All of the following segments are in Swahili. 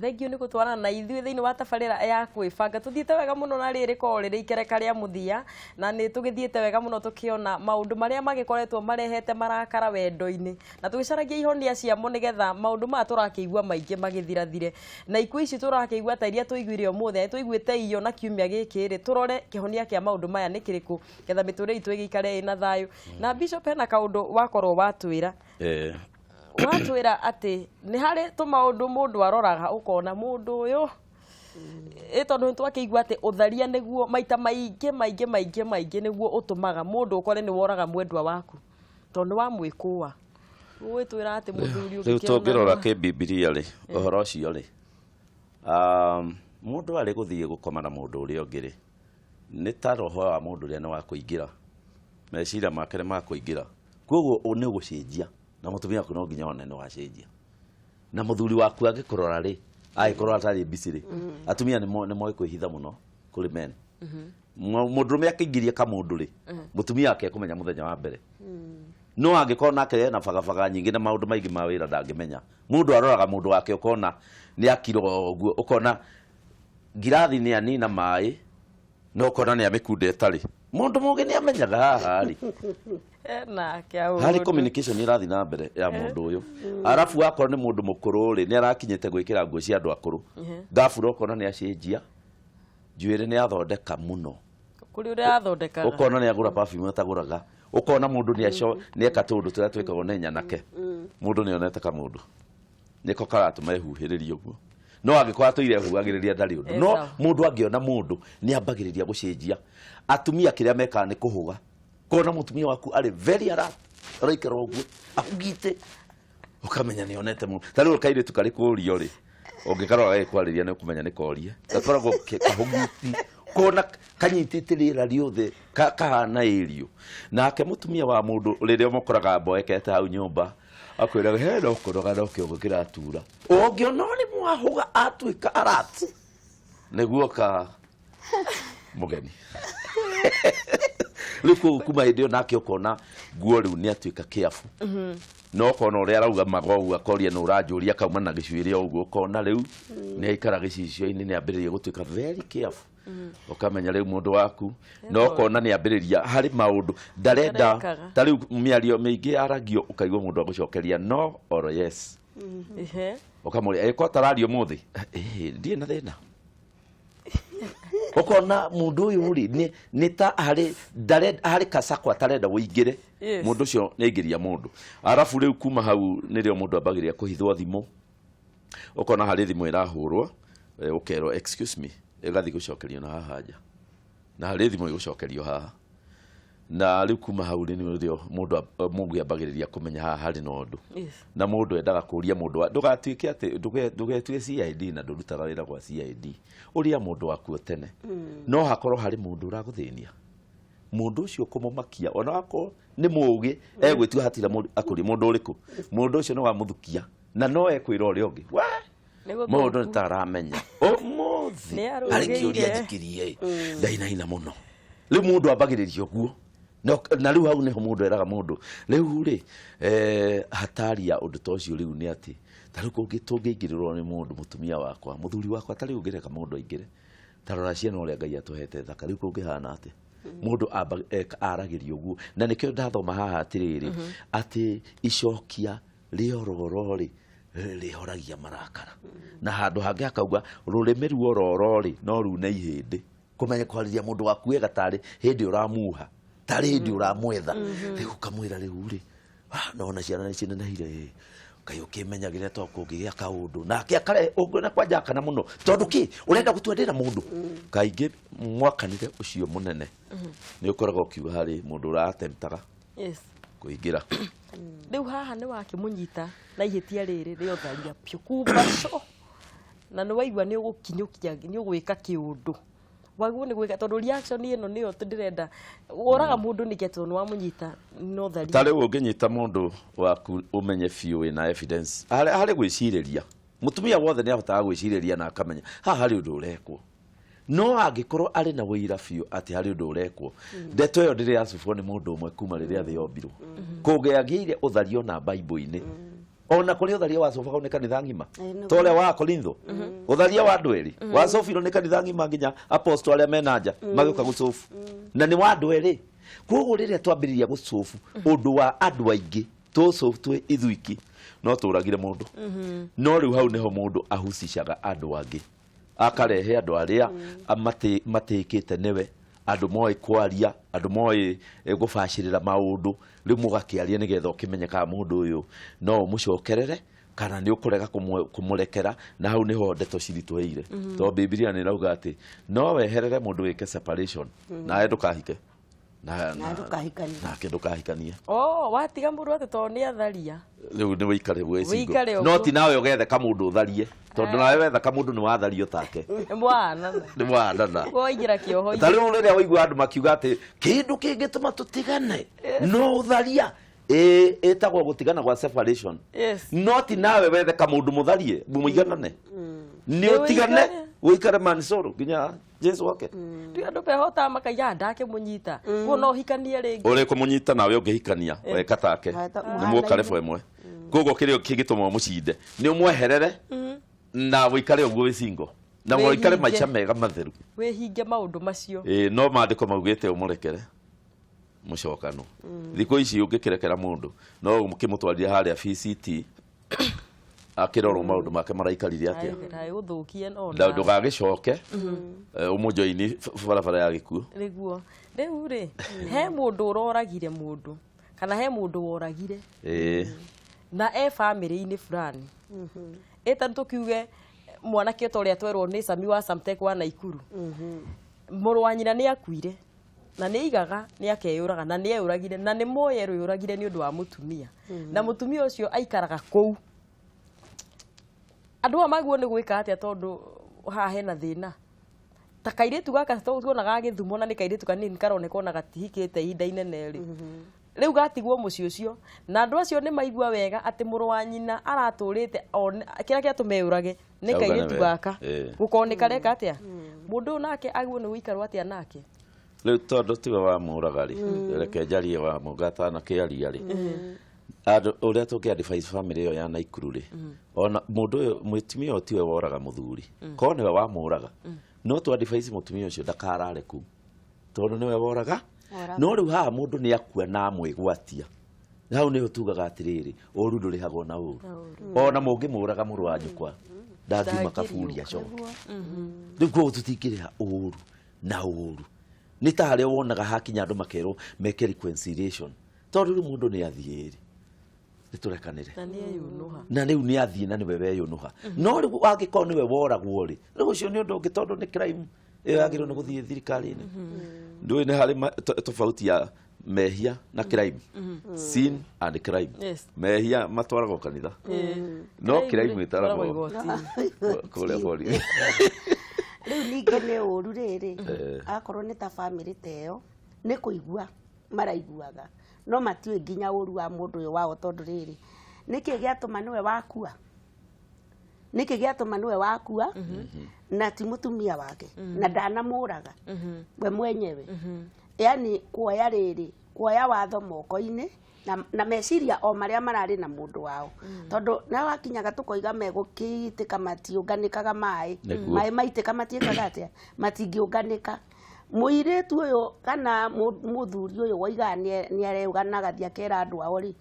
thengio nä gå twarana na ithuä thä inä wa tabarä ya kwibanga tå thiäte wega må no na rä rä korwo rä rä ikereka rä a må thia na nä tå gä thiäte wega må no tå kä ona maå ndå marä a magä koretwo marehete marakara wendo-inä na tå gä caragia ihonia ciamo nä getha maå ndå maya tå rakä igua maingä magä thirathire na ikuo ici tå rakä igua ta iria tå iguire å må thä tå iguä te iyo na kiumia gä kä rä tå rore kä honia kä a maå ndå maya nä kä rä kå getha mä tå rä itå ä gä ikare ä na thayå na Bishop hena kaå ndå wakorwo watwä ra watwira ati ni hari tumaundu mundu aroraga ukona mundu uyu tondu twakiigua ati utharia niguo maita maingi niguo utumaga mundu ukore ni woraga mwendwa waku tondu wa mwikua gwitwira ati muthuri riu tungirora ki Biblia ri uhoro ucio ri mundu ari guthie gukoma na mundu uria ungi ri ni ta roho wa mundu uria ni wa kuingira meciria make ni ma kuingira koguo ni gucenjia na mutumia waku no nginya one no wacenjia na muthuri waku agikurora ri agikorwo atari busy ri atumia ni moe kwihitha muno kuri men mundurume akingiria ka mundu ri mutumia wake kumenya muthenya wa mbere no angikorwo nake na bagabaga nyingi na maundu maingi ma wira ndangimenya mundu aroraga mundu wake ukona ni akiro guo ukona ngirathi ni anina mai no ukona ni amikundeta ri mundu mungi ni amenyaga haha ri na kiao hari communication irathi na mbere ya mundu uyu arafu akorwo ni mundu mukuru ri ni arakinyete gwikira nguo cia andu akuru ndafuro ukona ni acenjia njuire ni athondeka muno kuri uri athondeka ukona ni agura perfume ataguraga ukona mundu ni aco ni eka tundu turia twikagwo ni nyanake mundu ni onete ka mundu niko karatuma ehuhiriria uguo no agikora tuire huagiriria ndari undu no mundu angiona mundu ni ambagiriria gucenjia atumia kiria meka ni kuhuga kona mutumia waku ari very alert roikara uguo akugite ukamenya ni onete mundu tari kaire tukari kurio ri ungikarora kwariria ni kumenya ni korie takoragwo kahuguti kona kanyitite rira riothe kahana irio nake mutumia wa mundu riria mukoraga mboekete hau nyumba akwiraga he no koroga no kiongo kiratura ungiona ni mwahuga atuika arat niguo ka mugeni riku kuma idio nake ukona guo riu ni atuika kiafu no kona uri arauga magogu akoria no urajuria kauma na gicwire uguo kona riu ni aikara gicicio-ini ni ambiriria gutuika very careful ukamenya riu mundu waku no kona ni ambiriria hari maundu ndarenda tari miario mingi aragio ukaigwa mundu agucokeria no or yes ukamuria eko tarario muthi ndie na thina ukona mundu uyu ri ni ta hari kasakwa tarenda uingire mundu cio ni ingiria mundu arafu riu kuma hau nirio mundu ambagiria kuhithwo thimu ukona hari thimu irahurwo ukero excuse me igathi gucokerio na haha nja na hari thimu igucokerio haha na riu kuma hau nirio mundu ambagiriria kumenya haha hari no ndu na mundu endaga kuria mundu ndugatuike ati ndugetue CID na ndurutaga wira kwa CID uria mundu waku tene no hakorwo hari mundu uraguthinia mundu ucio kumumakia ona wako ni mugi egwitua hatira mundu akuri mundu uriku mundu ucio no wamuthukia na no ekwira uri ungi wa mundu ntaramenya umuthi ari kiuria thikirie ndaina muno riu mundu ambagiririo guo na riu hau niho mundu eraga mundu riu ri hatari ya undu tocio riu ni ati tari tungiingirirwo ni mundu mutumia wakwa muthuri wakwa tari ungireka mundu aingire tarora ciana uria Ngai atuhete thaka riu kungihana ati mundu aragirio guo na nikio ndathoma haha atiriri ati icokia riororori rihoragia marakara na handu hangi akauga rurimi ruo rorori no rune ihindi kumenya kwariria mundu waku wega tari hindi uramuha tari hindi uramwetha riu kamwira riu ri nona ciana icine na hire Ngai ukimenyagire to kungigia kaundu nake akare ungona kwanja kana muno tondu ki urenda gutwendera mundu kaingi mwakanire ucio munene ni ukoraga ukiuga hari mundu uratentaga kuingira riu haha ni wakimunyita na ihitia riri riotharia pio kumbaco na ni waigua ni ugukinyukia ni ugwika kiundu waguo ni gwika tondu reaction ino niyo ndirenda woraga mundu ni geto no wamunyita no thari tare unginyita mundu waku umenye fiu ina evidence hari gwiciriria mutumia wothe ni ahotaga gwiciriria na akamenya ha hari undu urekwo no angikorwo ari na wira fiu ati hari undu urekwo ndeto yo ndiri acufo ni mundu umwe kuma riria thi yombirwo kungeagiire uthario na bible-ini ona kuri utharia wa Sofa ni kanitha ngima tole wa Korintho utharia wa andu eri wa Sofiro ni kanitha ngima nginya apostle aria menanja magioka gucofu na ni wa andu eri koguo riria twambiriria gucofu undu wa andu aingi tucofu twi ithuiki no turagire mundu no riu hau neho mundu ahucicaga andu angi akarehe andu aria matikite newe andu moe kwaria andu moe gubacirira maundu riu mugakiaria nigetha ukimenyeka mundu uyu no mucokerere kana ni ukurega kumurekera na hau niho ndeto cirituheire to Biblia ni rauga ati no weherere mundu wike separation na ndukahike na ndukahikanie watiga mundu ati to ni atharia riu ni wikare bwecingo no ti nawe ugethe ka mundu utharie tondu nawe wetha ka mundu ni wathario take ni mwana na woingira kioho tariu riria waigua andu makiuga ati kindu kingituma tutigane no utharia etagwo gutigana kwa separation no ti nawe wethe ka mundu mutharie muiganane ni utigane wikare manisoro ginya Jesu wake ndio andu behota makaiya ndake munyita ko no hikanie ringi uri kumunyita nawe ungihikania weka take ni mukare fo emwe kogo kirio kigituma mucinde ni umweherere na wikare uguo wicingo na wikare maica mega matheru wehinge maundu macio no maandiko maugite umurekere mucokano thiko ici ungikirekera mundu no mukimutwarira haria VCT akiroro maundu make maraikarire atia uthukie no ndugagicoke umujoini barabara ya gikuo niguo riu ri he mundu uroragire mundu kana he mundu woragire na family ini fulani eta tukiuge mwanake toria twerwo ni Sami wa Samtek wa Naikuru muru wa nyina ni akuire na ni igaga ni akeyuraga na ni eyuragire na ni moyeru yuragire ni undu wa mutumia na mutumia ucio aikaraga kou andu amaguo ni gwika atia tondu ha hena thina ta kairitu gaka tuonaga githumo na ni kairitu kanini karoneka ona gatihikite ihinda inene ri riu gatigwo muci ucio na andu acio ni maigua wega ati muru wa nyina araturite kira kia tumeyurage ni kairitu gaka gukoneka reka atia mundu nake aguo ni guikarwa atia nake riu tondu tiwe wa muragari reke njarie wa mugata na kiaria ri adu uria tuki advice family yo ya Naikuru ri ona mundu uyu mutumia uyu tiwe woraga muthuri ko niwe wa muraga no tu advice mutumia ucio ndakarare ku tondu niwe woraga no riu ha mundu ni akua na mwigwatia hau niho tugaga atiriri uru nduri hago na uru ona mungi muraga muru wa njukwa ndangima kaburia coke riu ko tutikiriha uru na uru ni ta haria wonaga hakinya andu makero meke reconciliation tondu riu mundu ni athieri niturekanire na riu ni athie na niwe weyunuha no riu angiko niwe woragwo ri riu ucio ni undu ungi tondu ni crime yagiro ni guthie thirikari-ini ndui ni hari tofauti ya mehia na crime sin and crime mehia matwaragwo kanitha no crime itaragwo kule bori riu ninge ni uru riri akorwo ni ta family teyo ni kuigua maraiguaga no matiwe nginya uru wa mundu uyu wao tondu riri niki giatuma niwe wakua na ti mutumia wake na ndanamuraga we mwenyewe yani kuoya watho moko-ini na meciria o maria marari na mundu wao tondu na wakinyaga tukoiga megukiitika matiunganikaga mai maitika matiikaga atia matingiunganika muiritu uyu kana muthuri uyu waiga ni areuganaga thia kera andu ao ri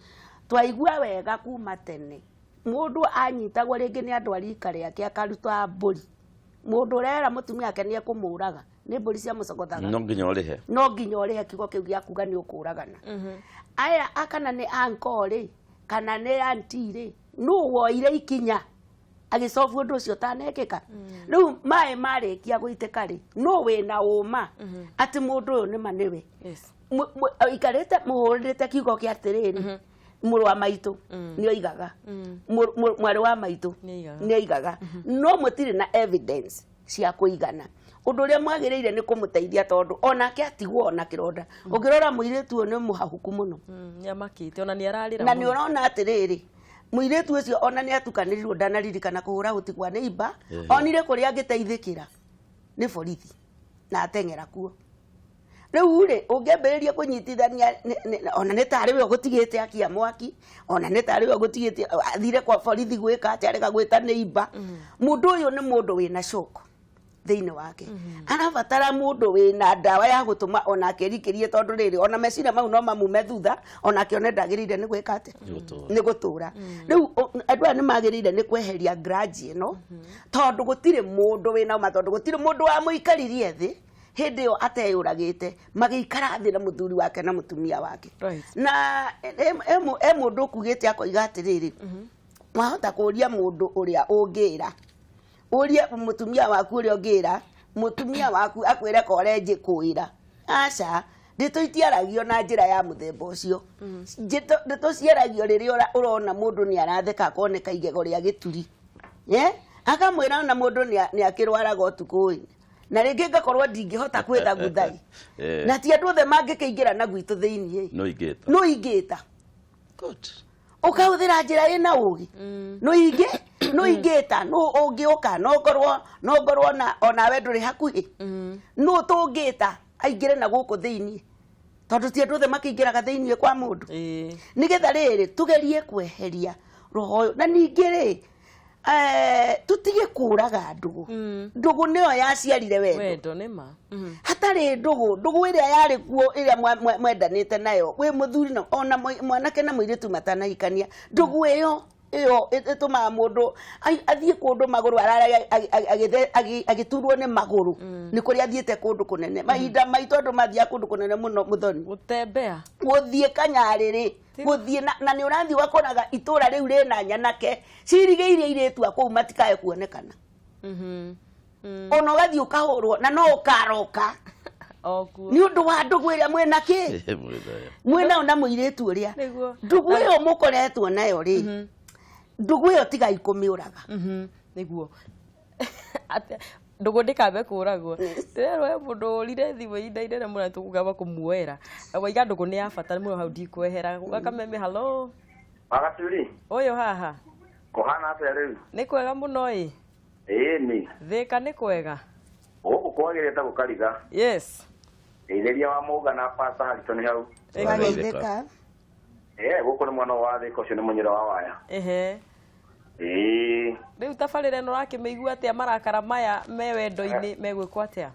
twaigua wega kuma tene mundu anyitagwo ringi ni andu arika riake akaruta mburi mundu rera mutumia ake ni ekumuraga ni mburi cia mucogothaga no nginya urihe kiugo kiu gia kuga ni ukuragana aya akana ni ankori kana ni anti ri nu woire ikinya agicofu undu ucio tanekeka riu mai marikia guitika ri no wina uma ati mundu uyu ni maniwe ikarite muhurite kiugo kia atiriri muru wa maitu ni oigaga mwari wa maitu ni oigaga no mutiri na evidence cia kuigana undu uria mwagiriire ni kumuteithia tondu onake atigwo na kironda ungirora muiritu ni muhahuku muno nyamakite ona ni ararira na ni urona atiriri muiritu ucio ona ni atukanirirwo ndanaririkana kuhura utigwa neiba onire kuria angiteithikira ni borithi na atengera kuo riu ri ungiambiriria kunyitithania ona ni tari we gutigite akia mwaki ona ni tari we gutigite athire kwa borithi gwika ati arega gwita neighbor mundu uyu ni mundu wina shoko thiini wake arabatara mundu wina ndawa ya gutuma ona akirikirie tondu riri ona mecira mau no mamume thutha ona kione ndagirire ni gwika ati ni gutura riu andu ni magirire ni kweheria grudge ino tondu gutire mundu wina ma tondu gutire mundu wa muikaririe thi hindi yo ateyuragite magikara thi na muthuri wake na mutumia wake na mundu kugite akoiga atiriri wahota kuria mundu uria ungira uria mutumia waku uria ungira mutumia waku akwire korenje kuira aca ndituitiaragio na njira ya muthemba ucio ndituciaragio riria urona mundu ni aratheka koneka igego ria gituri akamwira na mundu ni akirwaraga utuku na ringi ngakorwo ndingihota kwitha guthai na ti andu othe mangikiingira na gwitu thiini no ingita good ukahũthĩra njĩra ĩna ũgĩ no ingĩta no ũngĩũka no ngorwo onawe ndũrĩ hakuhĩ no tũngĩta aingĩre na gũkũ thĩinĩ tondũ ti andũ othe makĩingĩraga thĩinĩ kwa mũndũ nĩgetha rĩrĩ tũgerie kweheria roho ũyũ na ningĩ rĩ tutige kũraga ndũgũ nĩyo yaciarire wendo nĩma hatarĩ ndũgũ ĩrĩa yarĩ kuo ĩrĩa mwendanĩte nayo wĩ mũthuri na ona mwanake na mũirĩtu matanahikania ndũgũ ĩyo ĩtũmaga mũndũ athiĩ kũndũ magũrũ agĩturwo nĩ magũrũ nĩ kũrĩa athiĩte kũndũ kũnene mahinda maitũ andũ mathiaga kũndũ kũnene mũno mũthoni gũtembea gũthiĩ kanyarĩrĩ gũthiĩ na nĩ ũrathiĩ wakoraga itũra rĩu rĩna nyanake cirigĩirie irĩtu kũu matikae kuonekana ona ũgathiĩ ũkahũrwo na no ũkaroka nĩ ũndũ wa ndũgũ ĩrĩa mwĩna kĩ mwĩna na mũirĩtu ũrĩa ndũgũ ĩyo mũkoretwo nayo rĩ ndũgũ ĩyo tiga ikũmĩũraga nĩguo ndũgũ ndĩkambe kũragwo rĩrĩ mũndũ ũrire thimũ-inĩ inene mũno tũkugamba kũmuoera waiga ndũgũ nĩ ya bata mũno hau ndikwehera Kameme halo Agaturi ũyũ haha kuhana atĩa rĩu nĩ kwega mũno ĩ ĩni thĩka nĩ kwega gũkũ kwagĩrĩte gũkariga yes ĩtheria wa mũga na pasta Harrison hau wageithĩka gũkũ nĩ mwana wa thĩka ũcio nĩ mũnyĩra wa waya rĩu tabarĩra ĩno ũrakĩmĩigua atĩa marakara maya me wendo-inĩ megwĩkwo atĩa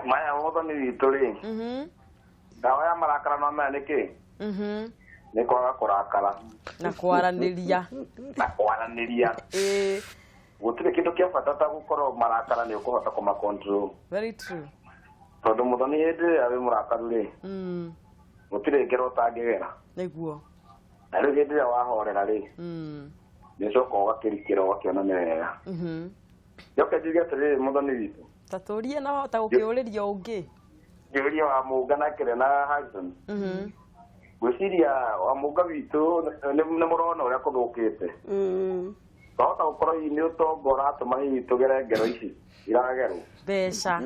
maya mũthoni witũ rĩ ndawa ya marakara no maya nĩkĩ nĩ kwaga kũrakara na kwaranĩria gũtirĩ kĩndũ kĩa bata ta gũkorwo marakara nĩ ũkũhota kũma-control very true tondũ mũthoni hĩndĩ ĩrĩa wĩ mũrakaru rĩ gũtirĩ ngero ũtangĩgera nĩguo na rĩu hĩndĩ ĩrĩa wahorera rĩ nĩ coka ũgakĩrikĩra ũgakĩona nĩ wega njoke njuge atĩrĩrĩ mũthoni witũ ta tũrie na wahota gũkĩũrĩria ũngĩ ngĩũria wa mũga na kĩrĩa na Harrison gwĩciria wa mũga witũ nĩ mũrona ũrĩa kũthũkĩte twahota gũkorwo hihi nĩ ũtonga ũratũma hihi tũgere ngero ici iragerwo mbeca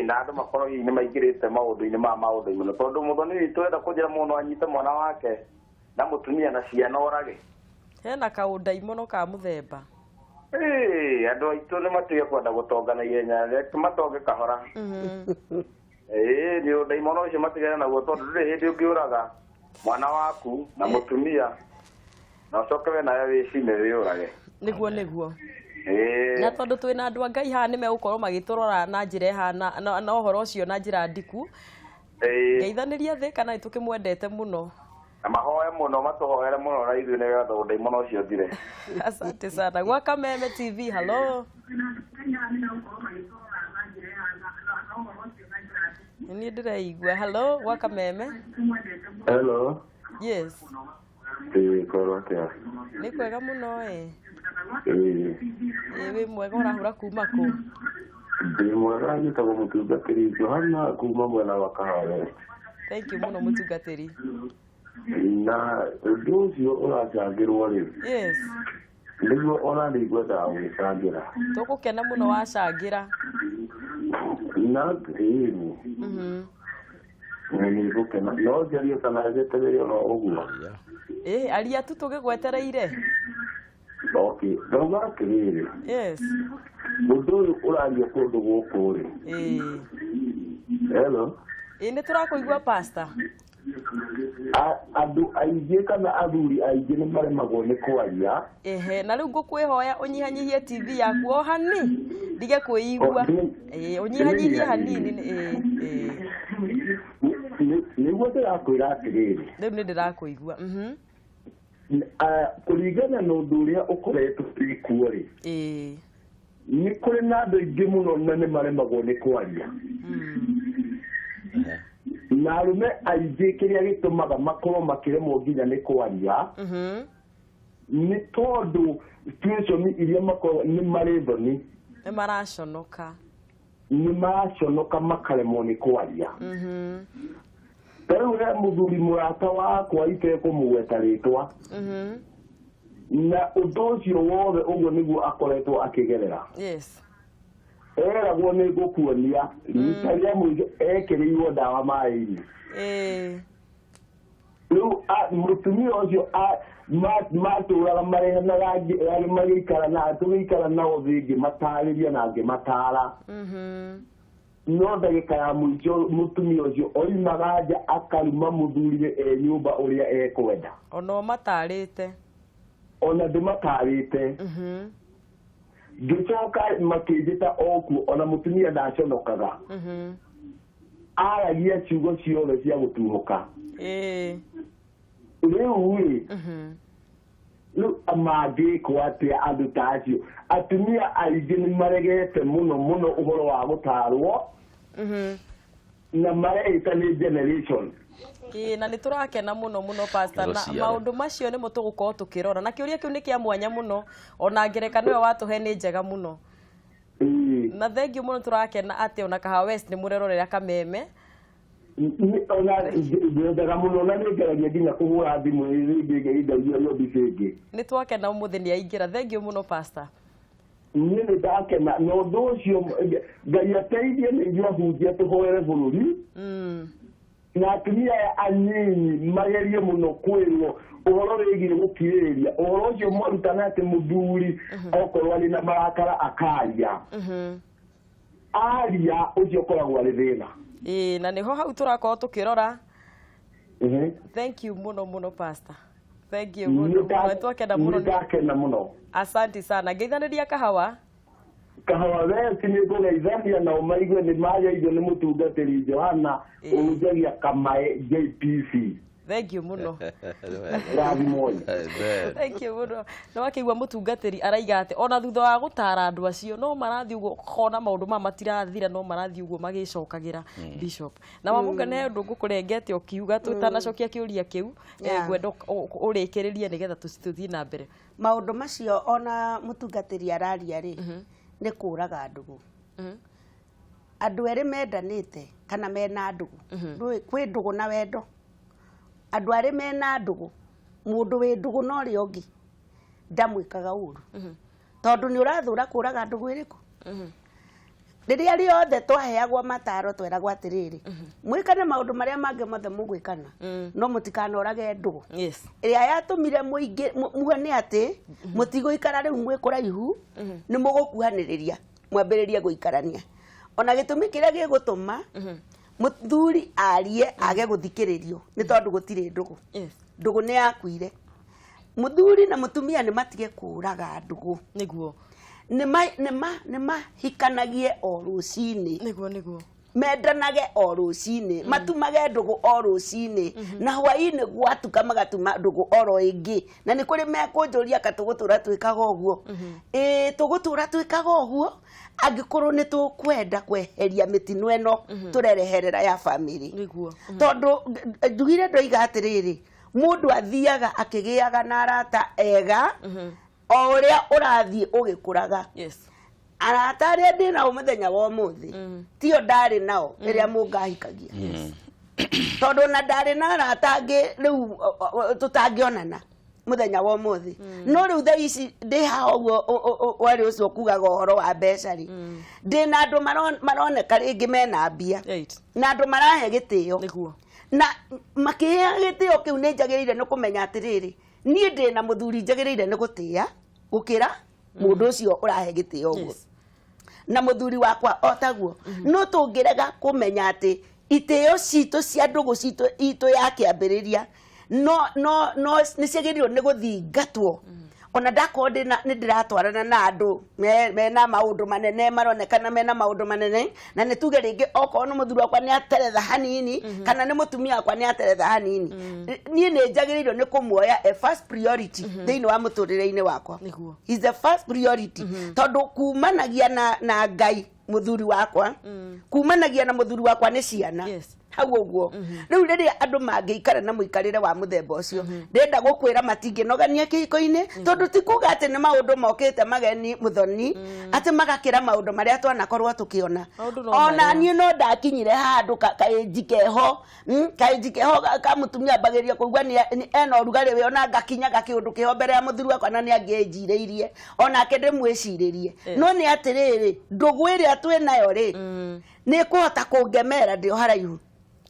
na andũ makorwo hihi nĩ maingĩrĩte maũndũ-inĩ maũndũ-inĩ mũno tondũ mũthoni witũ enda kũnjĩra mũndũ anyite mwana wake na mũtumia na ciana orage hena kaũndaimono ka mũthemba andũ aitũ nĩ matige kwenda gũtonga na ihenya matonge kahora nĩ ũndaimono ũcio matigane naguo tondũ ndũrĩ hĩndĩ ũngĩũraga mwana waku na mũtumia na ũcoke we nawe wĩcine wĩũrage nĩguo na tondũ twĩna andũ a Ngai haha nĩ megũkorwo magĩtũrora na njĩra ĩhana na ũhoro ũcio na njĩra ndiku ngeithanĩria thĩ kana nĩ tũkĩmwendete mũno na mahoe mũno matũhoere mũno na ithuĩ nĩgetha ũndaimono ũcio thire asante sana gwa Kameme TV halo niĩ ndĩreigua halo gwa Kameme hello yes korwo atĩa nĩ kwega mũno wĩ mwega ũrahũra kuma kũ ndĩ mwega njĩtagwo mũtungatĩri Johana kuma mwena wa Kahawa thank you mũno mũtungatĩri na ũndũ ũcio ũracangĩrwo rĩ yes nĩguo ona nĩ ngwendaga gwĩcangĩra tũgũkena mũno wacangĩra na ĩni nĩ gũkena no njarie kana njetereire ona ũguo aria tu tũgĩgwetereire okay ndauga atĩrĩrĩ yes mũndũ ũyũ ũraria kũndũ gũkũ rĩ Hello. Nĩ tũrakũigua pastor. Andũ aingĩ kana athuri aingĩ nĩ maremagwo nĩ kwaria. Na rĩu ngũkwĩhoya ũnyihanyihie TV yaku o hani ndige kwĩigua. Ũnyihanyihie hanini. Nĩguo ndĩrakwĩra atĩrĩrĩ. Rĩu nĩ ndĩrakũigua. Kũringana na ũndũ ũrĩa ũkoretwo twĩkuo rĩ. Nĩ kũrĩ na andũ aingĩ mũno na nĩ maremagwo nĩ kwaria. Na arũme aingĩ kĩrĩa gĩtũmaga makorwo makĩremwo nginya nĩ kwaria nĩ tondũ situation iria makorwo nĩ marĩ thoni, nĩ maraconoka makaremwo nĩ kwaria. Tarĩu he mũthuri mũrata wakwa itekũmũgweta rĩtwa, na ũndũ ũcio wothe ũguo nĩguo akoretwo akĩgerera. Eragwo nĩ ngũkuonia rita rĩa mũico ekĩrĩirwo ndawa maĩ-inĩ. Rĩu mũtumia ũcio matũraga marenaga magĩikara na tũgĩikara nao thĩ ngĩmatarĩria na ngĩmatara. No ndagĩka ya mũico mũtumia ũcio oimaga nja akaruma mũthuriwe nyũmba ũrĩa ekwenda. Ona ũmatarĩte. Ona ndĩmatarĩte. Ngĩcoka makĩnjĩta okuo ona mũtumia ndaconokaga. Aragia ciugo ciothe cia gũtuhũka. Rĩu rĩu mangĩkwo atĩa andũ ta acio? Atumia aingĩ nĩ maregete mũno mũno ũhoro wa gũtarwo na mareĩta nĩ generation. Na nĩ tũrakena mũno mũno pastor, na maũndũ macio nĩmo tũgũkorwo tũkĩrora, na kĩũria kĩu nĩ kĩa mwanya mũno, ona ngerekano ĩyo watũhe nĩ njega mũno. Na thengiũ mũno tũrakena atĩ ona Kahawa West nĩ mũrerorera kameme. Ona ndendaga mũno na nĩngeragia nginya kũhũra thimũ rĩngĩ indagia yo mbica ĩngĩ. Nĩ twakena ũmũthĩ nĩ aingĩra. Thengiũ mũno pastor. Niĩ nĩ ndakena na ũndũ ũcio Ngai ateithie nĩ ithuĩ ahunjia tũhoere bũrũri. Na atumia anyinyi magerie mũno kwĩrwo ũhoro wĩgiĩ gũkirĩrĩria. Ũhoro ũcio mwarutana atĩ mũthuri okorwo arĩ na marakara akaria. Aria ũcio ũkoragwo arĩ thĩna. Na nĩho hau tũrakorwo tũkĩrora. Thank you mũno mũno pastor. Thank you mũno. Twakena mũno. Ndakena mũno. Asante sana. Ngeithanĩria Kahawa. Kahawa West nĩ ngũgeithania nao maigue nĩ mageithio nĩ mũtungatĩri Johana ũnjagia Kamae JPC. Thank you mũno. Thank you mũno. No wakĩigua mũtungatĩri araiga atĩ ona thutha wa gũtara andũ acio no marathiĩ ũguo kona maũndũ maya matirathira, no marathiĩ ũguo magĩcokagĩra bishop. Na wamuga nĩ ũndũ ngũkũrengete ũkiuga tũtanacokia kĩũria kĩu ngwenda ũrĩkĩrĩrie nĩgetha tũthiĩ na mbere. Maũndũ macio ona mũtungatĩri araria rĩ nĩ kũraga ndũgũ. Andũ erĩ mendanĩte kana mena ndũgũ. Kwĩ ndũgũ na wendo. Andũ arĩ mena ndũgũ, mũndũ wĩ ndũgũ no ũrĩa ũngĩ ndamwĩkaga ũru. Tondũ nĩ ũrathũra kũraga ndũgũ ĩrĩkũ. Rĩrĩa rĩothe twaheagwo mataro tweragwo atĩrĩrĩ, mwĩkane maũndũ marĩa mangĩ mothe mũgwĩkana, no mũtikanorage ndũgũ. Ĩrĩa yatũmire muone atĩ mũtigũikara rĩu mwĩ kũraihu, nĩ mũgũkuhanĩrĩria mwambĩrĩrie gũikarania. Ona gĩtũmi kĩrĩa gĩgũtũma mũthuri arie age gũthikĩrĩrio nĩ tondũ gũtirĩ ndũgũ. Ndũgũ nĩ yakuire. Mũthuri na mũtumia nĩ matige kũraga ndũgũ. Nĩguo. Nĩ mahikanagie o rũcinĩ. Nĩguo. Mendanage o rũcinĩ. Matumage ndũgũ o rũcinĩ. Na hwaĩ-inĩ gwatuka magatuma ndũgũ oro ĩngĩ. Na nĩ kũrĩ mekũnjũria katũgũtũra twĩkaga ũguo. Tũgũtũra twĩkaga ũguo angĩkorwo nĩ tũkwenda kweheria mĩtino ĩno tũrereherera ya family. Tondũ njugire ndoiga atĩrĩrĩ, mũndũ athiaga akĩgĩaga na arata ega o ũrĩa ũrathiĩ ũgĩkũraga. Arata arĩa ndĩ nao mũthenya wa ũmũthĩ tio ndarĩ nao rĩrĩa mũngahikagia. Tondũ na ndarĩ na arata angĩ rĩu tũtangĩonana mũthenya wa ũmũthĩ. No rĩu thaa ici ndĩ haha ũguo warĩ ũcio kugaga ũhoro wa mbeca rĩ, ndĩ na andũ maroneka rĩngĩ mena mbia na andũ marahe gĩtĩo. Na makĩhea gĩtĩo kĩu nĩ njagĩrĩire nĩ kũmenya atĩrĩrĩ, niĩ ndĩ na mũthuri njagĩrĩire nĩ gũtĩa gũkĩra mũndũ ũcio ũrahe gĩtĩo ũguo. na muthuri wakwa otaguo no tungirega kumenya ati iteo cito cia ndugu cito itu ya kiambiriria no niciagirirwo ni guthingatwo ona ndakonde ni ndiratwarana na andu mena maundu manene maronekana mena maundu manene na ni tuge ringi oko no muthuri wakwa ni ateretha hanini kana ni mutumia wakwa ni ateretha hanini ni njagirirwo ni kumuoya a first priority thiini wa muturire-ini wakwa is the first priority tondu kumanagia na Ngai muthuri wakwa kumanagia na muthuri wakwa ni ciana hau uguo riu riria andu mangiikara na muikarire wa muthemba ucio ndenda gukwira matinginogania kihiko-ini tondu tikuga ati ni maundu mokite mageni muthoni ati magakira maundu maria twanakorwo tukiona ona nie no ndakinyire handu kainjikeho ka mutumia bageria kuigua ni ena urugari we ona ngakinya gakiundu kiho mbere ya muthuri wakwa na ni angenjiririe ona kende mwiciririe no ni atiriri ndugu iria twinayo ri ni kuhota kungemera ndio haraihu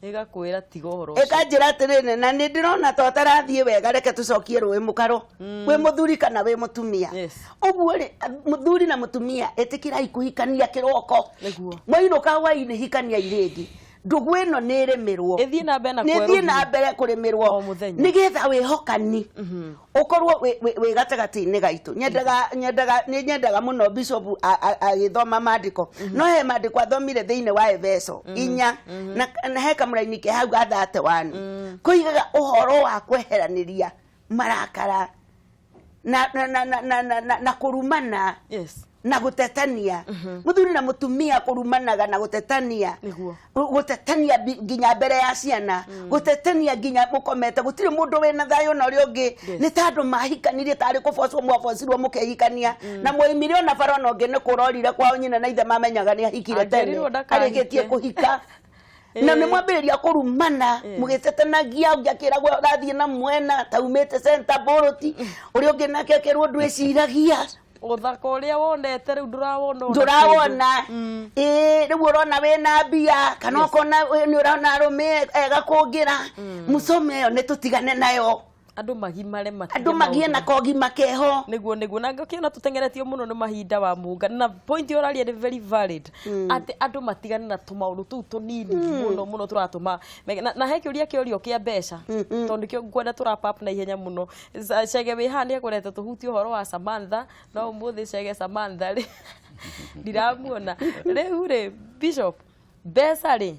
igakwira tiga horo ikanjira atiriri na ni ndirona to tarathie wega reke tucokie rui mukaro we muthuri kana we mutumia uguo ri muthuri na mutumia etikirai kuhikania kiroko mwainoka hwaini hikania iringi ndugu ino niremirwo ithie na mbere na kweru nithie na mbere kurimirwo nigetha wihokani ukorwo we gatagati-ini gaitu nyendaga muno bishop agithoma maandiko no he maandiko athomire thiini wa Efeso 4 na he kamuraini ke hau ga 31 kuigaga uhoro wa kweheraniria marakara na kurumana na gutetania muthuri na mutumia kurumanaga na gutetania nginya mbere ya ciana gutetania nginya mukomete gutire mundu wena thayo na uri ungi ni tandu mahikanirie tari kubocwo mwabocirwo mukehikania na moimire ona bara no ngi ni kurorire kwao nyina na ithe mamenyaga ni ahikire tene arigetie kuhika na ni mwambiriria kurumana mugitetanagia ngakiragwo rathie na mwena taumite center boroti uri ungi nake kerwo ndwiciragia uthaka uria wonete riu ndurawona riu urona wena mbia kana ukona ni urona arume ega kungira musome yo ni tutigane nayo andu magimare andu magie na kogi makeho niguo na ngakiona tutengeretio muno ni mahinda wa muga na point yoraria ni very valid ati andu matigane na tumaundu tu tunini muno turatuma na he kiuria kiurio kia mbeca tondu kio ngwenda turapap na ihenya muno Chege we hania kureta tuhuti uhoro wa Samantha no umuthi Chege Samantha ri ndiramuona riu ri bishop mbeca ri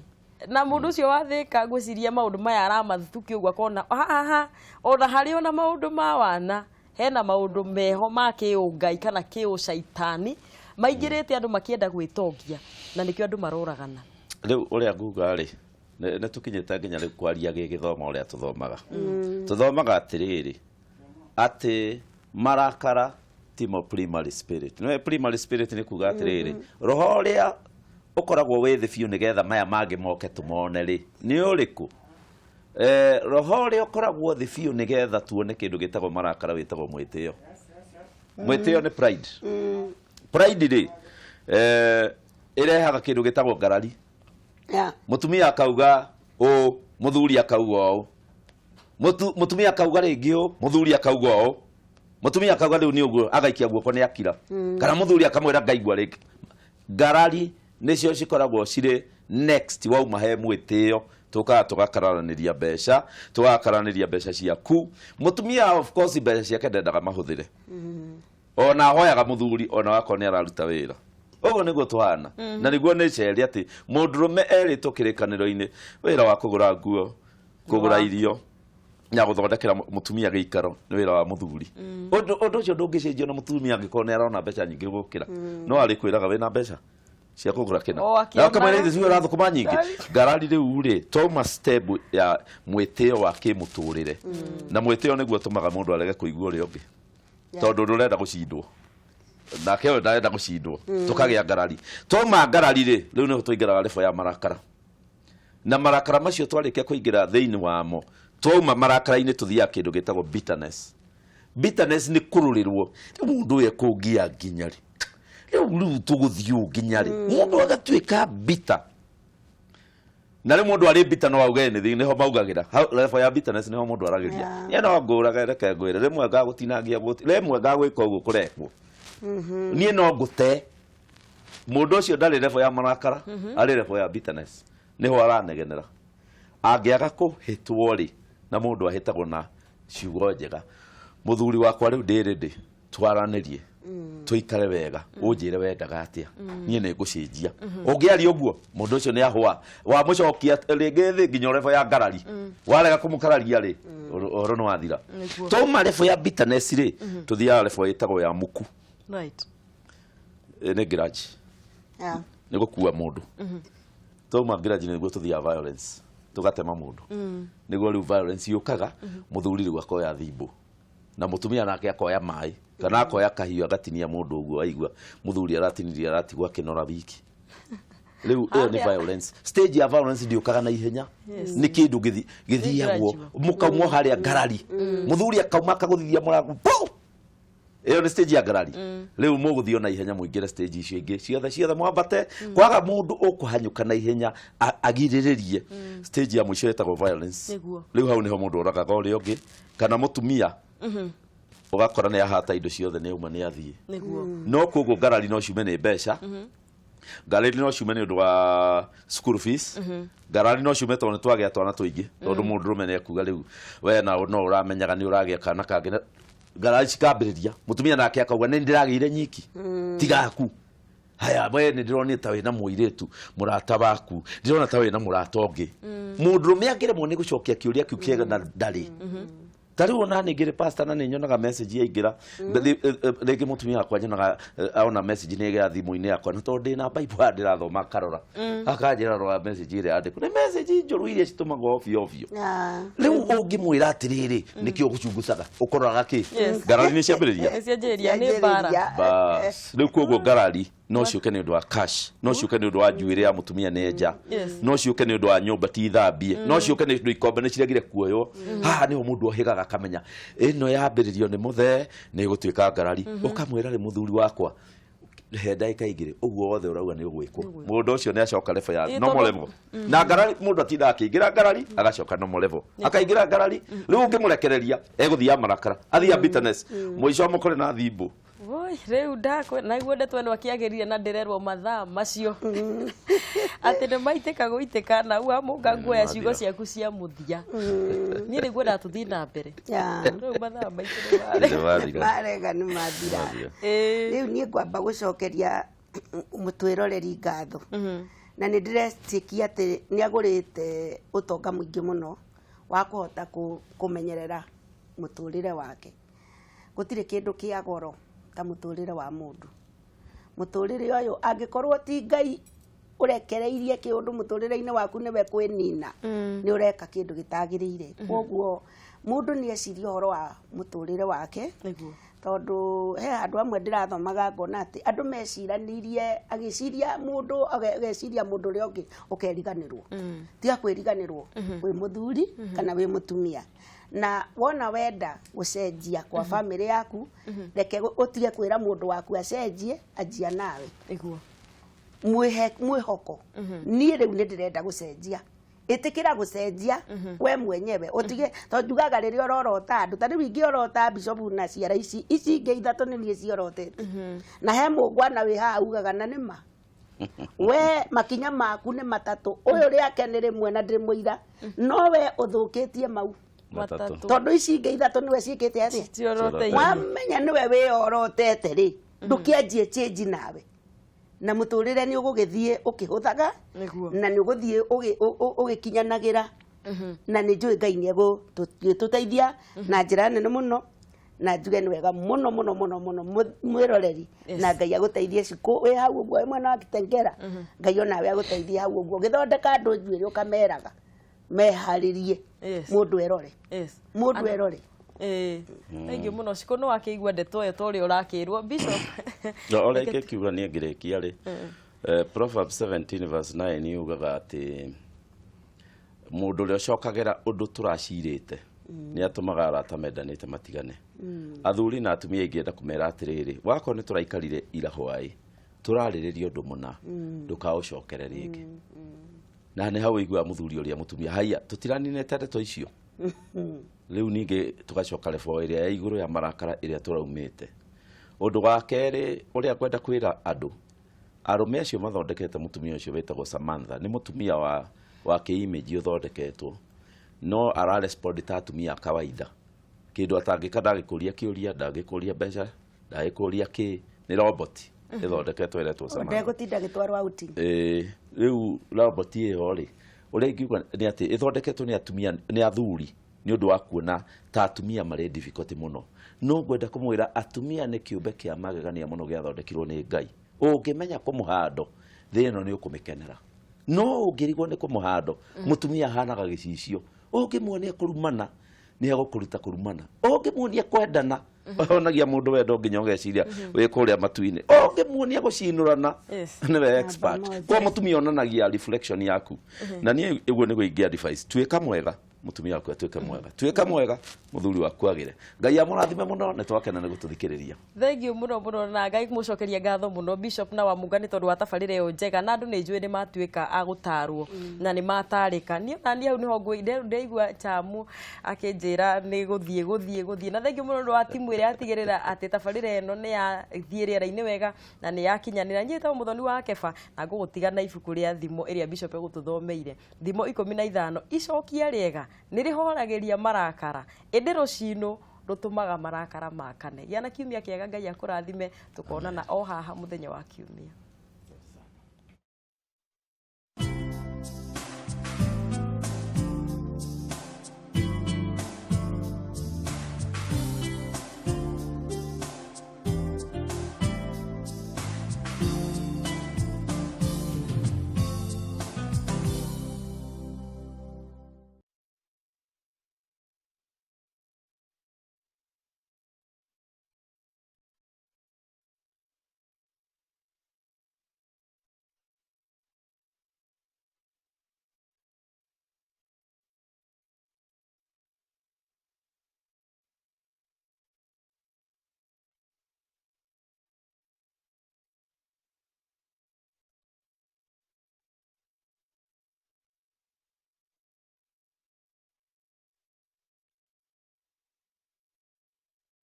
na mundu ucio wathika ngwiciria maundu maya aramathuki ugwa kona ona hari ona maundu ma wana hena maundu meho ma kiungai kana kiucaitani maingirite andu makienda gwitongia na nikio andu maroragana riu uria nguga ri ne tukinyete nginya ri kwaria gigithoma uria tuthomaga atiriri ati marakara timo primary spirit no primary spirit ni kuga atiriri roho uria ukoragwo withi biu nigetha maya mangi moke tumone ri ni uriku roho ri ukoragwo thi biu nigetha tuone kindu gitagwo marakara witagwo mwitio ni pride pride ri irehaga kindu gitagwo ngarari mutumia akauga muthuri akauga mutumia akauga ringi muthuri akauga mutumia akauga riu ni uguo agaikia guoko ni akira kana muthuri akamwira ngaigua ringi ngarari nicio cikoragwo cire next wauma he mwitio tugakaraniria mbeca ciaku mutumia of course mbeca ciake ndendaga mahuthire ona hoyaga muthuri ona wako ni araruta wira uguo niguo tuhana na niguo ni ceri ati mundurume eritwo kirikaniro-ini wira wa kugura nguo kugura irio na guthondekera mutumia giikaro ni wira wa muthuri undu ucio ndungicenjio na mutumia angikona ni arona mbeca nyingi gukira no ari kwiraga wina mbeca cia kugura kina na kama ni thicio rathukuma nyingi ngarari riu ri toma step ya mwitio wa kimuturire na mwitio niguo tumaga mundu arege kuigua uri ungi tondu ndurenda gucindwo na keo ndarenda gucindwo tukagia ngarari toma ngarari ri riu ni tuingiraga lefo ya marakara na marakara macio twarikia kuingira thiini wamo toma marakara-ini tuthia kindu gitagwo bitterness ni kururirwo mundu ye kungia nginyari riu tuguthiu nginyari mundu agatuika bitter na riu mundu ari bitter no auge ni thiini ho maugagira lefo ya bitterness ni ho mundu aragiria ye no nguraga reke ngwire rimwe ngagutinangia rimwe ngagwika uguo kurekwo nie no ngute mundu ucio ndari level ya marakara ari level ya bitterness niho aranegenera angiaga kuhitwo ri na mundu ahitagwo na ciugo njega muthuri wakwa riu ndirindi twaranirie tuikare wega unjire wendaga atia nie ne ngucenjia ungiaria uguo mundu ucio ni ahwa wa mucokia ringi thi nginya level ya ngarari warega kumukararia ri oro no athira to ma level ya bitterness ri tuthia level itagwo ya muku right ne garage ni gukua mundu to ma garage ni gututhia violence tugatema mundu niguo riu violence yukaga muthuri riu akoya thimbu na mutumia nake akoya mai kana akoya kahiu agatinia mundu uguo aigua muthuri aratiniria aratigwa kinora wiki riu ni violence stage ya violence ndiukaga na ihenya ni kindu githiagwo mukaumwo haria ngarari muthuri akauma akaguthithia murango iyo ni stage ya ngarari riu muguthio na ihenya muingire stage icio ingi ciothe mwambate kwaga mundu ukuhanyuka na ihenya agiriririe stage ya mwisho etagwo violence riu hau niho mundu oragaga uri ungi kana mutumia ugakora ni ahata indo ciothe ni uma ni athie no kugo ngarari no ciume ni mbeca ngarari no ciume ni undu wa school fees ngarari no ciume to ni twagia twana tuingi tondu mundu rume ni akuga riu we na no uramenyaga ni uragia kana kangi ngarari cikambiriria mutumia nake akauga ni ndiragire nyiki tigaku haya we ni ndironi tawe na muiretu murata baku ndirona tawe na murata ungi mundu rume angiremwo ni gucokia kiuria kiu kiega na ndari tari wona ningire pastor na ninyonaga message yaingira rege mutumia akwa nyonaga aona message ni ya thimu-ini yakwa no tondu na bible ndirathoma karora akanjira ro message ire ande kune message njuru iria citumagwo ofio riu ungimwira atiriri nikio gucungucaga ukoraga ki ngarari ni ciambiriria ni bara bas riu koguo ngarari no ciuke ni undu wa cash no ciuke ni undu wa njuire ya mutumia neja no ciuke ni undu wa nyumba ti thambie no ciuke ni undu ikombe ni ciregire kuoyo haha niho mundu ohigaga kamenya ino yambiririo ni muthe ni gutuika ngarari ukamwira ri muthuri wakwa he ndaika igire uguo wothe urauga ni ugwikwo mundu ucio ni acoka level ya no level na ngarari mundu atinda akiingira ngarari agacoka no level akaingira ngarari riu ungimurekereria eguthia marakara athia bitterness muico mukore na thimbu Oi, reu ndakwe naiguo ndetwe no akiagiririe na ndirerwo mathaa macio ati ne maiteka guiteka na u amunga nguoya ciugo ciaku cia muthia ni niguo ndatuthii na mbere reu mathaa maitũ marega ni mathira riu nie ngwamba gucokeria mutwiroreri ngatho na ni ndiretikia ati ni agurite utonga muingi muno wa kuhota kumenyerera muturire wake gutire kindu kia goro ta muturire wa mundu muturire uyu angikorwo ti ngai urekereirie kiundu muturire-ini waku niwe kwinina ni ureka kindu gitagirire koguo mundu ni eciria horo wa muturire wake tondu he andu amwe ndirathomaga ngona ati andu meciranirie agiciria mundu ageciria mundu ri ungi ukeriganirwo tiga kwiriganirwo wi muthuri kana wi mutumia na wona wenda gucenjia kwa family yaku reke utige kwira mundu waku acenjie ajia nawe iguo mwihoko ni riu ni ndirenda gucenjia itikira gucenjia we mwenyewe utige to njugaga riria ororota andu tani wingi orota bishop na ciara ici inge ithatu ni nie ciorotete na he mungwana wi ha ugaga na nima we makinya maku ni matatu uyu riake ni rimwe na ndiri muira no we uthukitie mau tondu ici inge ithatu niwe ciikite atia wamenya niwe wiorotete ri ndukianjie change nawe na muturire ni ugugithie ukihuthaga na ni uguthie ugikinyanagira na ni njui Ngai ni tuteithia na njira nene muno na njuge ni wega muno muno muno muno mwiroreri na Ngai aguteithie ciku wi hau uguo imwe na kitengera Ngai ona we aguteithie hau uguo githondeka andu njuiri ukameraga meharirie mundu erore mundu erore Thank you muno ciko no akigwa ndeto yo tori urakirwo bishop oreke kiuga ni ngireki ari Proverbs 17 verse 9 yugaga ati mundu uri ucokagira undu turacirite ni atumaga arata mendanite matigane athuri na atumia ingienda kumera atiriri wako ni turaikarire ira hwai turariririo undu muna ndukaucokere ringi na ne hau igwa muthuri uria mutumia haya tutiraninete ndeto icio riu ninge tugacoka level iria ya iguru ya marakara iria turaumite undu wa keri uria kwenda kwira andu arume acio mathondekete mutumia ucio wetagwo Samantha ni mutumia wa ki-image uthondeketwo no ara respond ta atumia kawaida kindu atangika ndagikuria kiuria ndagikuria mbeca ndagikuria ki ni robot ithondeketwo iretwo Samantha ndegutinda gitwarwa outing riu robot iyo ri uria ingiuga ni ati ithondeketwo ni atumia ni athuri ni undu wa kuona ta atumia mari difficult muno no gwenda kumwira atumia ni kiumbe kia magegania muno giathondekirwo ni Ngai ungimenya kumuhando thino ni ukumikenera no ungirigwo ni kumuhando mutumia hanaga gicicio ungimuonia kurumana ni agukuruta kurumana ungimuonia kwendana onagia mundu wendo nginya ugeciria wi kuria matuini ungimuonia gucinurana niwe expert kwa mutumia onanagia reflection yaku na ni iguo ni guingia advice tuika mwega mutumia waku tuika mwega muthuri waku agire Ngai amurathime muno ne twakena ni gututhikiriria thank you muno na Ngai mucokeria ngatho muno Bishop na Wamunga ni tondu wa tabarire yo njega na andu ni njui ni matuika agutarwo na ni matarika ni nani hau niho ndeigua chamu akinjira ni guthie na thank you muno wa timu ire atigirira ati tabarire eno ni ya thiiriera-ini wega na ni yakinyanira nyita muthoni wa Keba na ngugutiga na ibuku ria thimo iria Bishop egututhomeire thimo 15 icokia riega nirihoragiria marakara indi rucino rutumaga marakara makane giana kiumia kiega Ngai akurathime tukonana o haha muthenya wa kiumia.